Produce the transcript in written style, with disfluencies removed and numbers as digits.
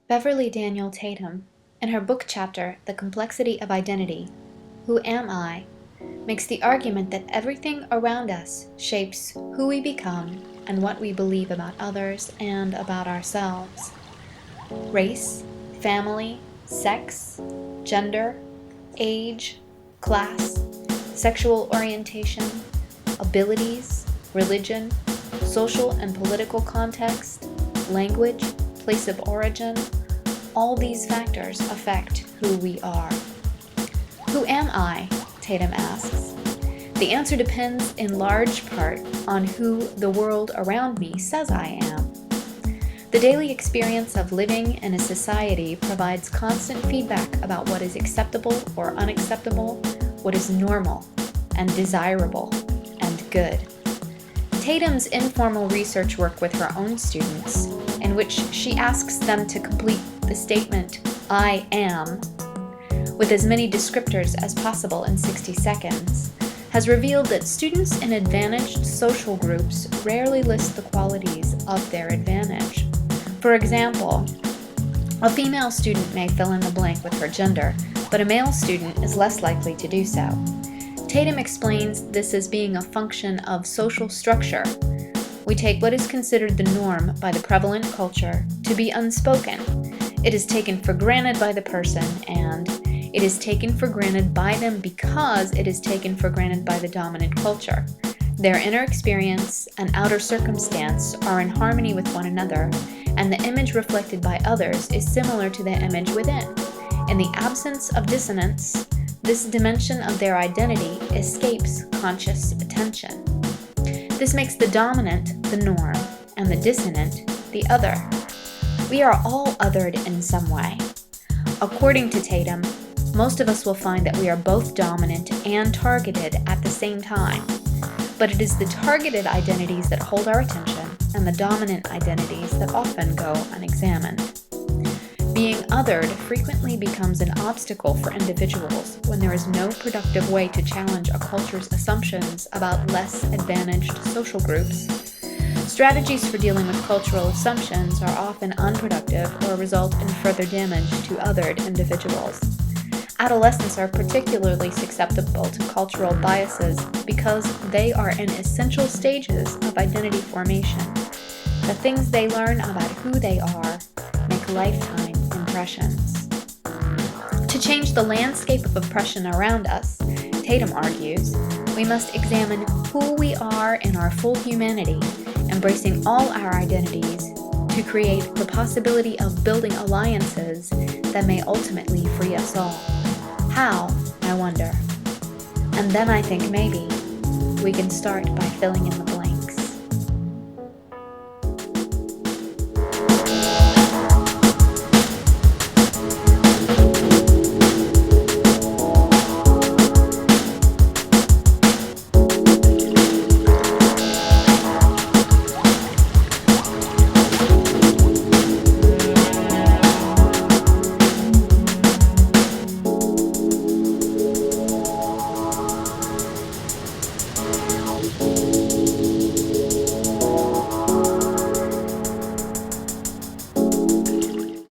Beverly Daniel Tatum, in her book chapter, The Complexity of Identity, Who Am I?, makes the argument that everything around us shapes who we become and what we believe about others and about ourselves. Race, family, sex, gender, age, class, sexual orientation, abilities, religion, social and political context, language, place of origin, all these factors affect who we are. Who am I? Tatum asks. The answer depends in large part on who the world around me says I am. The daily experience of living in a society provides constant feedback about what is acceptable or unacceptable, what is normal and desirable and good. Tatum's informal research work with her own students, in which she asks them to complete the statement, I am, with as many descriptors as possible in 60 seconds, has revealed that students in advantaged social groups rarely list the qualities of their advantage. For example, a female student may fill in the blank with her gender, but a male student is less likely to do so. Tatum explains this as being a function of social structure. We take what is considered the norm by the prevalent culture to be unspoken. It is taken for granted by the person, and it is taken for granted by them because it is taken for granted by the dominant culture. Their inner experience and outer circumstance are in harmony with one another, and the image reflected by others is similar to the image within. In the absence of dissonance, this dimension of their identity escapes conscious attention. This makes the dominant the norm and the dissonant the other. We are all othered in some way. According to Tatum, most of us will find that we are both dominant and targeted at the same time. But it is the targeted identities that hold our attention and the dominant identities that often go unexamined. Being othered frequently becomes an obstacle for individuals when there is no productive way to challenge a culture's assumptions about less advantaged social groups. Strategies for dealing with cultural assumptions are often unproductive or result in further damage to othered individuals. Adolescents are particularly susceptible to cultural biases because they are in essential stages of identity formation. The things they learn about who they are make lifetime impressions. To change the landscape of oppression around us, Tatum argues, we must examine who we are in our full humanity, embracing all our identities to create the possibility of building alliances that may ultimately free us all. How, I wonder? And then I think maybe we can start by filling in the blank.